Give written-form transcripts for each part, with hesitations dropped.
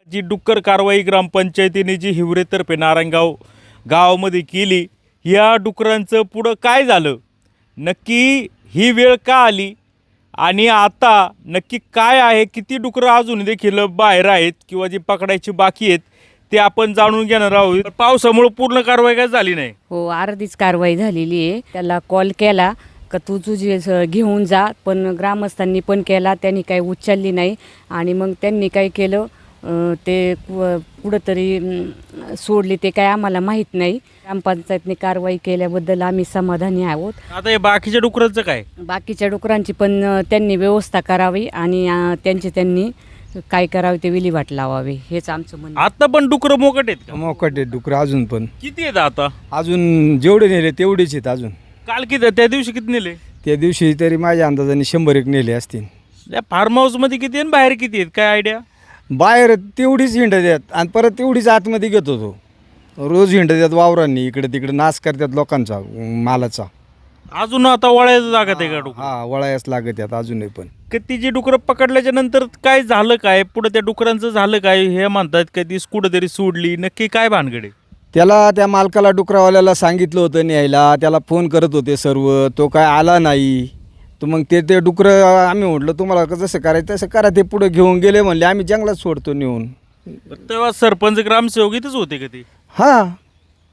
जी डुक्कर कारवाई ग्रामपंचायतीने जी हिवरेतर्फे नारायणगाव गावामध्ये केली, या डुकरांचं पुढं काय झालं, नक्की ही वेळ का आली आणि आता नक्की काय आहे, किती डुकरं अजून देखील बाहेर आहेत किंवा जी पकडायची बाकी आहेत ते आपण जाणून घेणार आहोत. पावसामुळे पूर्ण कारवाई काय झाली नाही. हो, अर्धीच कारवाई झालेली आहे. त्याला कॉल केला का तू तुझे घेऊन जा, पण ग्रामस्थांनी पण केला, त्यांनी काही उचलली नाही. आणि मग त्यांनी काय केलं, ते कुठंतरी सोडली, ते काय आम्हाला माहीत नाही. ग्रामपंचायतने कारवाई केल्याबद्दल आम्ही समाधानी आहोत. आता हे बाकीच्या डुकरांचं काय? बाकीच्या डुकरांची पण त्यांनी व्यवस्था करावी आणि त्यांनी काय करावे ते विल्हेवाट लावावे, हेच आमचं म्हणणं. आता पण डुकरं मोकट आहेत का? मोकट आहेत डुकरं अजून पण. किती आहेत आता? अजून जेवढे नेले तेवढेच आहेत अजून. काल किती, त्या दिवशी किती नेले? त्या दिवशी तरी माझ्या अंदाजाने 100 नेले असतील. त्या फार्म हाऊसमध्ये किती आणि बाहेर किती आहेत, काय आयडिया? बाहेर तेवढीच हिंडत आहेत आणि परत तेवढीच आतमध्ये घेतो तो. रोज हिंडत आहेत वावरांनी, इकडे तिकडे नाश करतात लोकांचा मालाचा. अजून आता वळायचं जागा आहे का डुकर? हा, वळायच लागत आहेत अजूनही पण. किती डुकरं पकडल्याच्या नंतर काय झालं, काय पुढे त्या डुकरांचं झालं काय? हे म्हणतात का ती कुठंतरी सोडली, नक्की काय भानगडे? त्याला त्या मालकाला डुकरावाल्याला सांगितलं होतं न्यायला, त्याला फोन करत होते सर्व, तो काय आला नाही. तर मग ते डुकरं आम्ही म्हटलं तुम्हाला जसं करायचं तसं करा, ते पुढे घेऊन गेले, म्हणले आम्ही जंगलात सोडतो नेऊन. तेव्हा सरपंच ग्रामसेवक इथंच होते का ते? हां,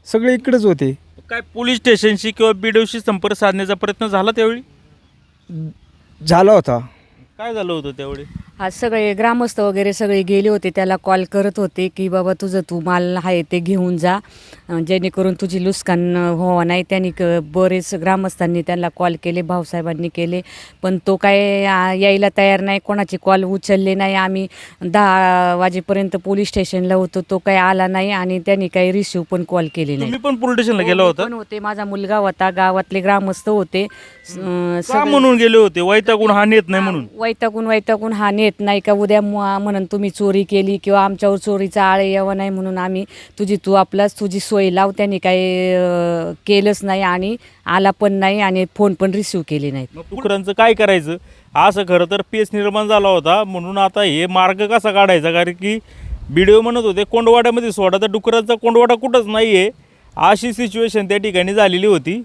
सगळे इकडेच होते. काय पोलीस स्टेशनशी किंवा बीडीओशी संपर्क साधण्याचा प्रयत्न झाला त्यावेळी? झाला होता. काय झालं होतं त्यावेळी? आज सगळे ग्रामस्थ वगैरे सगळे गेले होते, त्याला कॉल करत होते की बाबा तुझं तू माल आहे ते घेऊन जा, जेणेकरून तुझी नुकसान व्हावा नाही. त्यांनी बरेच ग्रामस्थांनी त्यांना कॉल केले, भाऊसाहेबांनी केले, पण तो काय यायला तयार नाही, कोणाची कॉल उचलले नाही. आम्ही 10 वाजेपर्यंत पोलीस स्टेशनला होतो, तो काही आला नाही आणि त्यांनी काही रिसिव्ह पण कॉल केले नाही. तुम्ही पण पोलीस स्टेशनला गेला होता? पण होते, माझा मुलगा होता, गावातले ग्रामस्थ होते. का म्हणून गेले होते? वैतागून हा नेत नाही म्हणून? वैतागून हा नेत नाही का, उद्या म्हणून तुम्ही चोरी केली किंवा आमच्यावर चोरीचा आळे यावं नाही म्हणून आम्ही तू आपलाच तुझी सोय लाव. त्यांनी काही केलंच नाही आणि आला पण नाही आणि फोन पण रिसिव्ह केले नाहीत. डुकरांचं काय करायचं असं खरं तर पेच निर्माण झाला होता. म्हणून आता हे मार्ग कसा काढायचा, कारण की बीडीओ म्हणत होते कोंडवाड्यामध्ये सोडा, तर डुकरांचा कोंडवाडा कुठंच नाही आहे, अशी सिच्युएशन त्या ठिकाणी झालेली होती.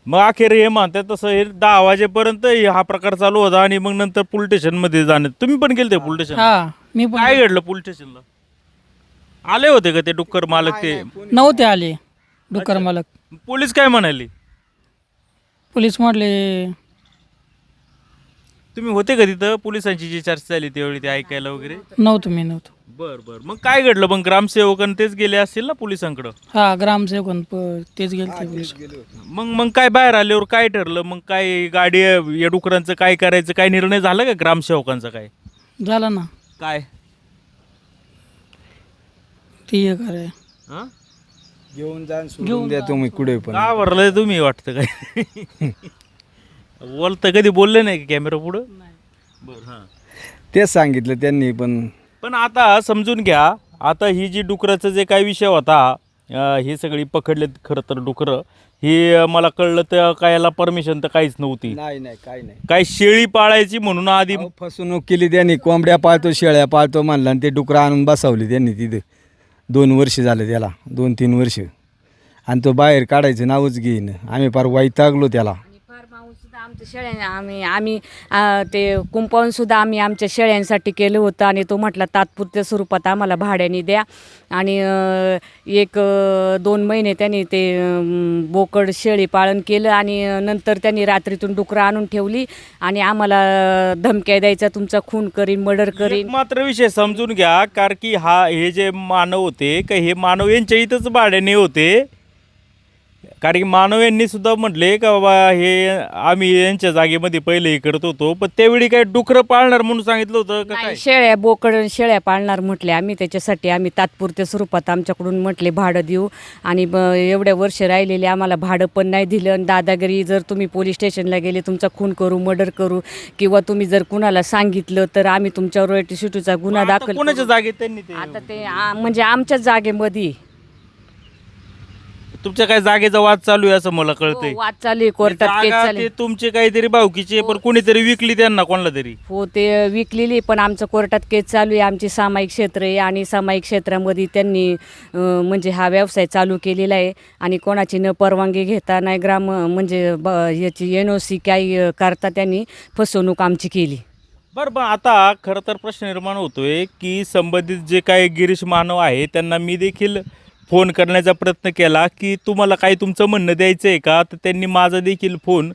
मग अखेर हे म्हणतात तसं हे 10 वाजेपर्यंत हा प्रकार चालू होता आणि मग नंतर पोलीस स्टेशनमध्ये जाण्यात. तुम्ही पण गेलते पोलीस स्टेशन? हा, मी पण काय घडलं पोलीस स्टेशनला? आले होते का ते डुक्कर मालक? ते नव्हते आले डुक्कर मालक. पोलीस काय म्हणाले? पोलीस म्हटले तुम्ही होते का तिथं? पोलिसांची जी चर्चा झाली त्यावेळी ते ऐकायला वगैरे? नव्हतं, मी नव्हतो. बर. मग काय घडलं? मग ग्रामसेवकांनी तेच गेले असतील ना पोलिसांकडं? हा, ग्रामसेवक तेच गेले पोलीस. मग काय बाहेर आल्यावर काय ठरलं? मग काय गाडी या डुकरांचं काय करायचं, काय निर्णय झाला का ग्रामसेवकांचा? काय झाला ना, काय ती हे कराय हं? घेऊन जा, सोडून द्या तुम्ही कुठे पण. का भरलंय तुम्ही वाटतं काय? बोलतं कधी बोलले नाही का कॅमेरा पुढं? बरं. हां, तेच सांगितलं त्यांनी पण आता समजून घ्या, आता ही जी डुकराचा जे काय विषय होता, हे सगळी पकडलेत खरं तर डुकरं. हे मला कळलं तर काय याला परमिशन तर काहीच नव्हती. नाही काही नाही. काय शेळी पाळायची म्हणून आधी फसवणूक केली त्यांनी. कोंबड्या पाळतो, शेळ्या पाळतो म्हणला आणि ते डुकरं आणून बसवली त्यांनी तिथे. 2 वर्ष झाले त्याला, 2-3 वर्ष, आणि तो बाहेर काढायचं नावच घेईन. आम्ही फार वैतागलो त्याला. आमच्या शेळ्या आम्ही ते कुंपाऊंड सुद्धा आम्ही आमच्या शेळ्यांसाठी केलं होतं आणि तो म्हटला तात्पुरत्या स्वरूपात आम्हाला भाड्याने द्या. आणि 1-2 महिने त्यांनी ते बोकड शेळी पालन केलं आणि नंतर त्यांनी रात्रीतून डुकरं आणून ठेवली आणि आम्हाला धमक्या द्यायचा, तुमचा खून करीन, मर्डर करीन. मात्र विषय समजून घ्या, कारण की हे जे मानव होते का, हे मानव यांच्या इथंच भाड्याने होते. कारण की मानव यांनी सुद्धा म्हटले का बाबा हे आम्ही यांच्या जागेमध्ये पहिले हे करत होतो, पण त्यावेळी काय डुकरं पाळणार म्हणून सांगितलं होतं का काय? बोकड शेळ्या पाळणार म्हटले आम्ही. त्याच्यासाठी आम्ही तात्पुरत्या स्वरूपात आमच्याकडून म्हटले भाडं देऊ आणि एवढ्या वर्ष राहिलेले आम्हाला भाडं पण नाही दिलं. आणि दादागिरी, जर तुम्ही पोलीस स्टेशनला गेले तुमचा खून करू, मर्डर करू, किंवा तुम्ही जर कुणाला सांगितलं तर आम्ही तुमच्यावर रॉयल्टी शिटूचा गुन्हा दाखल. कोणाच्या जागेत त्यांनी ते? आता ते म्हणजे आमच्याच जागेमध्ये तुमच्या काय जागेचा वाद चालू आहे असं मला कळतंय. हो, वाद चालू आहे, कोर्टात केस जागा चालू ते आहे. तुमचे काहीतरी भावकीचे पण कोणीतरी विकली त्यांना कोणाला तरी. हो ते विकलेली, पण आमचं कोर्टात केस चालू आहे. आमची सामायिक क्षेत्र आहे आणि सामायिक क्षेत्रामध्ये त्यांनी म्हणजे हा व्यवसाय चालू केलेला आहे आणि कोणाची न परवानगी घेता नाही म्हणजे याची NOC काही करता त्यांनी फसवणूक आमची केली. बरं बरं, आता खरं तर प्रश्न निर्माण होतोय की संबंधित जे काही गिरीश मानव आहे त्यांना मी देखील फोन करण्याचा प्रयत्न केला की तुम्हाला काही तुमचं म्हणणं द्यायचं आहे का, तर त्यांनी माझा देखील फोन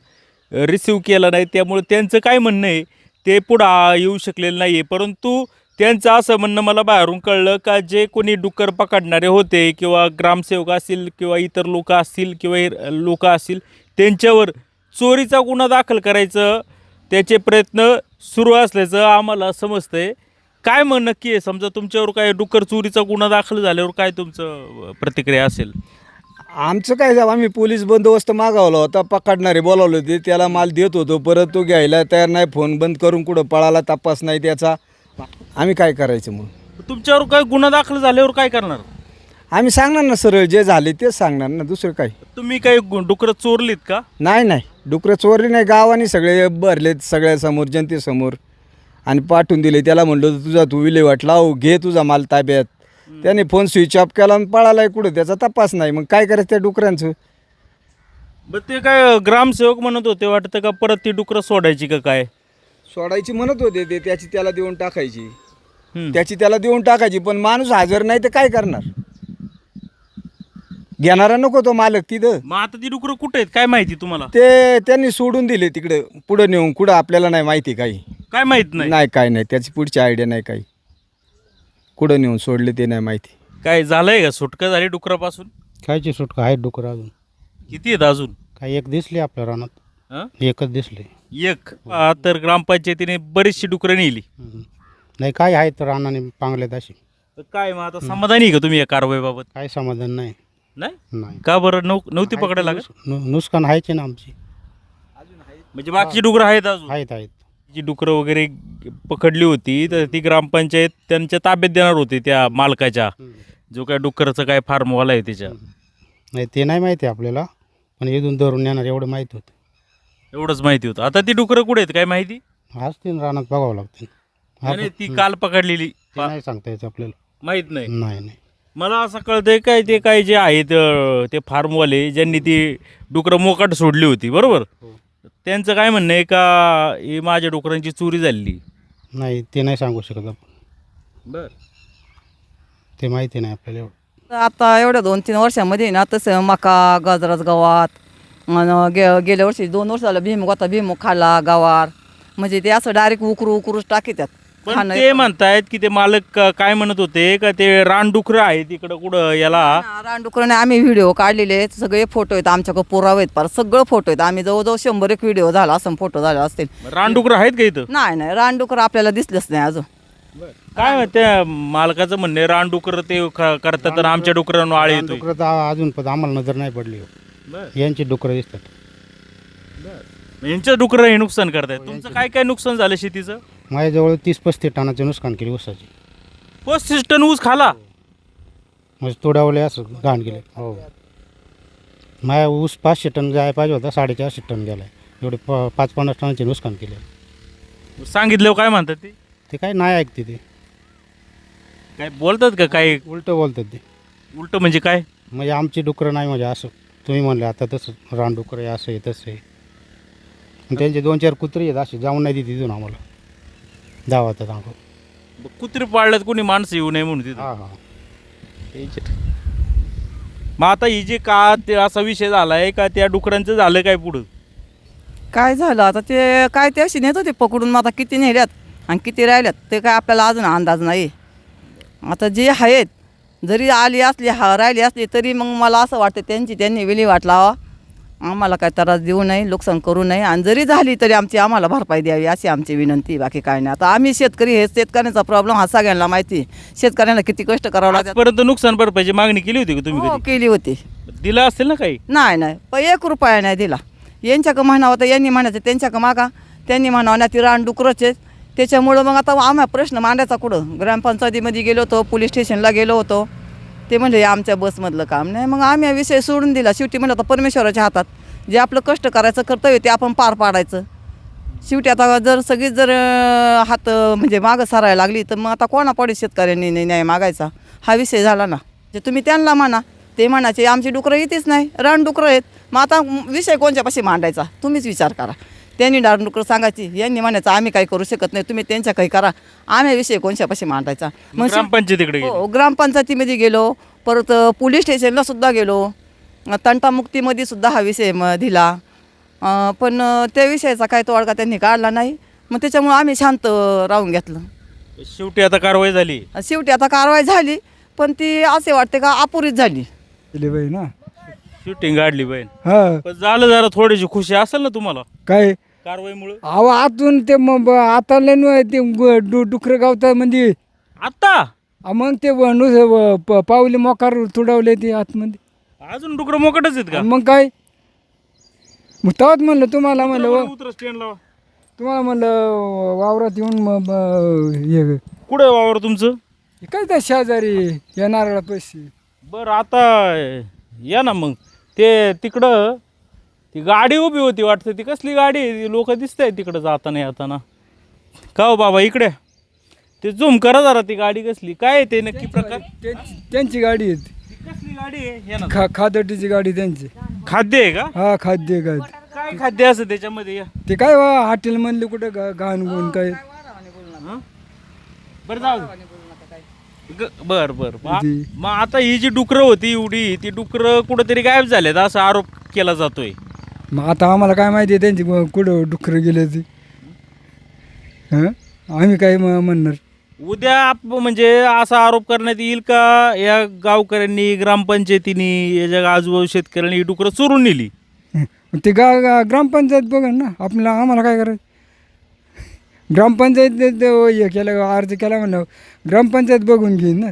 रिसीव केला नाही. त्यामुळे त्यांचं काय म्हणणं आहे ते पुढं येऊ शकलेलं नाही आहे. परंतु त्यांचं असं म्हणणं मला बाहेरून कळलं का जे कोणी डुक्कर पकडणारे होते किंवा ग्रामसेवक असतील किंवा इतर लोक असतील किंवा लोक असतील त्यांच्यावर चोरीचा गुन्हा दाखल करायचं त्याचे प्रयत्न सुरू असल्याचं आम्हाला समजतंय. काय मग नक्की आहे, समजा तुमच्यावर काय डुक्कर चोरीचा गुन्हा दाखल झाल्यावर काय तुमचं प्रतिक्रिया असेल? आमचं काय झालं, आम्ही पोलीस बंदोबस्त मागवला होता, पकडणारे बोलावले होते, त्याला माल देत होतो, परत तो घ्यायला तयार नाही, फोन बंद करून कुठं पळाला तपास नाही त्याचा. आम्ही काय करायचं मग? तुमच्यावर काय गुन्हा दाखल झाल्यावर काय करणार? आम्ही सांगणार ना सरळ, जे झाले तेच सांगणार ना, दुसरं काय. तुम्ही काही डुकरं चोरलीत का? नाही डुकरं चोरली नाही, गावाने सगळे भरलेत सगळ्यासमोर, जनतेसमोर आणि पाठवून दिले. त्याला म्हणलं होतं तुझा तू विल्हेवाट लाव, घे तुझा माल ताब्यात. त्याने फोन स्विच ऑफ केला आणि पळालाय कुठं, त्याचा तपास नाही. मग काय करायचं त्या डुकरांचं? बरं ते काय ग्रामसेवक म्हणत होते वाटतं का परत ती डुकरं सोडायची का काय? सोडायची म्हणत होते ते, त्याची त्याला देऊन टाकायची. हम्म. त्याची त्याला देऊन टाकायची, पण माणूस हजर नाही तर काय करणार? घेणारा नको तो मालक तिथं. मग आता ती डुकरं कुठे आहेत काय माहिती तुम्हाला? ते त्यांनी सोडून दिले तिकडे, पुढं नेऊन. कुठं आपल्याला नाही माहिती काही. काय माहित नाही. नाही काय नाही, त्याची पुढची आयडिया नाही काही. कुठं नेऊन सोडले ते नाही माहिती. काय झालंय का, सुटका झाली डुकरापासून? कायची सुटका आहेत डुकरं अजून. किती आहेत अजून? काही एक दिसली आपल्या रानात, हं? एकच दिसली. एक तर ग्रामपंचायतीने बरीचशी डुकरं नेली. नाही काय आहेत रानाने पांगल्यात अशी. तर काय मग आता समाधानी आहे का तुम्ही या कारवाईबाबत? काही समाधान नाही. नाही नाही का बरं? नव्हती पकडायला लागत? नुकसान आहेचे ना आमची. म्हणजे बाकीची डुकरं आहेत अजून? आहेत. जी डुकरं वगैरे पकडली होती तर ती ग्रामपंचायत त्यांच्या ताब्यात देणार होती, त्या मालकाच्या, जो काय डुकरचं काय फार्मवाला आहे त्याच्या. नाही ते नाही माहिती आपल्याला, पण इथून धरून येणार एवढं माहीत होतं. एवढंच माहिती होतं. आता ती डुकरं कुठे आहेत काय माहिती? असतील रानात बघावं लागतील. नाही ती काल पकडलेली ते नाही सांगता यायचं आपल्याला. माहित नाही. नाही मला असं कळतंय काय ते काय जे आहेत ते फार्मवाले ज्यांनी ती डुकरं मोकाट सोडली होती बरोबर, त्यांचं काय म्हणणं आहे का ही माझ्या डुकरांची चोरी झाली? नाही ते नाही सांगू शकत आपण. बर, ते माहिती नाही आपल्याला एवढं. आता एवढ्या 2-3 वर्षामध्ये ना तसं मका, गाजराच गवात आणि गेल्या वर्षी 2 वर्ष झालं भीमुग होता, भीमुग खाल्ला, गवार, म्हणजे ते असं डायरेक्ट उकरूच टाकीतात. पण ते म्हणतायत की ते मालक काय म्हणत होते का ते रानडुकरं आहे तिकडं कुठं याला. रानडुकराने आम्ही व्हिडिओ काढलेले आहेत, सगळे फोटो आहेत आमच्याकडे, पुरावे आहेत, फार सगळं फोटो आहेत. आम्ही जवळजवळ 100 व्हिडिओ झाला असं, फोटो झाले असतील. रानडुकरं आहेत का इथं? नाही रानडुकर आपल्याला दिसलेच नाही अजून. काय त्या मालकाचं म्हणणं आहे रानडुकरं ते करतात तर आमच्या डुकरांना आळ येतोय. डुकरं तर अजून पण आम्हाला नजर नाही पडली. यांची डुकरं दिसतात. यांच्या डुकरं हे नुकसान करतायत. तुमचं काय काय नुकसान झालं शेतीचं? माझ्याजवळ 30-35 टनाचे नुकसान केली ऊसाची. 35 टन ऊस खाला? म्हणजे तोडावले असं घाण गेले. हो, माझ्या ऊस 500 टन जायला पाहिजे होता, 450 टन गेला. एवढे 5-50 टनाचे नुकसान केले. सांगितलं काय म्हणतात ते? ते काय नाही ऐकते, ते काय बोलतात का काय उलटं बोलतात. ते उलट म्हणजे काय? म्हणजे आमची डुकरं नाही, म्हणजे असं तुम्ही म्हणले आता तसं रानडुकरं आहे, असं आहे तसं आहे. आणि त्यांचे 2-4 कुत्री आहेत असे, जाऊन नाही देते तिथून आम्हाला जावं सांगू. कुत्री पाळल्यात कोणी माणसं येऊ नये म्हणून तिथं. हां हां. मग आता ही जे का ते असा विषय झालाय का त्या डुकरांचं झालं काय पुढं? काय झालं आता ते काय ते अशी नेत होते पकडून, मग आता किती नेल्यात आणि किती राहिल्यात ते काय आपल्याला अजून अंदाज नाही. आता जे आहेत जरी आली असली राहिली असली तरी मग मला असं वाटतं त्यांनी विल्हेवाट लावा, आम्हाला काय त्रास देऊ नये, नुकसान करू नये, आणि जरी झाली तरी आम्हाला भरपाई द्यावी अशी आमची विनंती, बाकी काय नाही. आता आम्ही शेतकरी, हे शेतकऱ्यांचा प्रॉब्लेम हा सगळ्यांना माहिती. शेतकऱ्यांना किती कष्ट करावं लागतं. आजपर्यंत नुकसान भरपाईची मागणी केली होती का तुम्ही हो कधी? केली होती. दिला असेल ना काही? नाही पण 1 रुपया नाही दिला. यांच्याकडं म्हणावं तर यांनी म्हणायचं त्यांच्याकडं मागा, त्यांनी म्हणावं नाही ती रानडुकरंच आहे. त्याच्यामुळं मग आता आम्हाला प्रश्न मांडायचा कुठं? ग्रामपंचायतीमध्ये गेलो होतो, पोलीस स्टेशनला गेलो होतो, ते म्हणले आमच्या बसमधलं काम नाही. मग आम्ही हा विषय सोडून दिला. शेवटी म्हणलं आता परमेश्वराच्या हातात जे आपलं कष्ट करायचं कर्तव्य ते आपण पार पाडायचं. शेवटी आता जर सगळीच जर हात म्हणजे मागं सारायला लागली तर मग आता कोणापुढे शेतकऱ्यांनी न्याय मागायचा हा विषय झाला ना. जे तुम्ही त्यांना म्हणा ते म्हणायचे आमची डुकरं येतेच नाही, रानडुकरं आहेत. मग आता विषय कोणच्यापाशी मांडायचा तुम्हीच विचार करा. त्यांनी रानडुकरं सांगायची, यांनी म्हणायचं आम्ही काही करू शकत नाही, तुम्ही त्यांच्या काही करा. आम्ही विषय कोणच्यापाशी मांडायचा. मग ग्रामपंचायतीकडे गेले. हो, ग्रामपंचायतीमध्ये गेलो, परत पोलीस स्टेशनला सुद्धा गेलो, तंटामुक्तीमध्ये सुद्धा हा विषय दिला. पण त्या विषयाचा काही तोडगा त्यांनी काढला नाही. मग त्याच्यामुळे आम्ही शांत राहून घेतलं. शेवटी आता कारवाई झाली. शेवटी आता कारवाई झाली, पण ती असे वाटते का अपुरीच झाली. बाई ना शूटिंग काढली बहीण. हा पण झालं जरा थोडीशी खुशी असेल ना तुम्हाला काय कारवाईमुळे. अहो आतून ते आता ते डुकरं गावता म्हणजे आता मग ते पावली मोकार तुडवले ते आतमध्ये. अजून डुकरं मोकटच आहेत का? मग काय मग तेव्हाच म्हणलं तुम्हाला म्हणलं उतरा स्टँडला. तुम्हाला म्हणलं वावरात येऊन हे कुठे वावर तुमचं? काय त्या शेजारी येणाऱ्याला पैसे बरं आता या ना मग. ते तिकडं ती गाडी उभी होती वाटतं. ती कसली गाडी आहे? लोक दिसत आहे तिकडं जाताना येताना. का हो बाबा इकडे ते झूम करा जरा. ती गाडी कसली काय आहे ते नक्की प्रकार? त्यांची गाडी आहे ती. कसली गाडी आहे? या ना. खादटीची गाडी त्यांची. खाद्य आहे का? हा खाद्य काय काय खाद्य असं त्याच्यामध्ये? या ते काय हॉटेल म्हणले कुठं घाण गुण काय बरं जाऊ बर बर. मग आता ही जी डुकरं होती एवढी ती डुकरं कुठंतरी गायब झालेत असा आरोप केला जातोय. मग आता आम्हाला काय माहिती आहे त्यांची कुठं डुकरं गेले ती. हं आम्ही काय म्हणणार. उद्या म्हणजे असा आरोप करण्यात येईल का या गावकऱ्यांनी ग्रामपंचायतीने याच्या आजूबाजू शेतकऱ्यांनी ही डुकरं चोरून नेली? ते ग्रामपंचायत बघा ना. आम्हाला काय करायचं. ग्रामपंचायत हे केलं अर्ज केला म्हणलं ग्रामपंचायत बघून घेईन ना.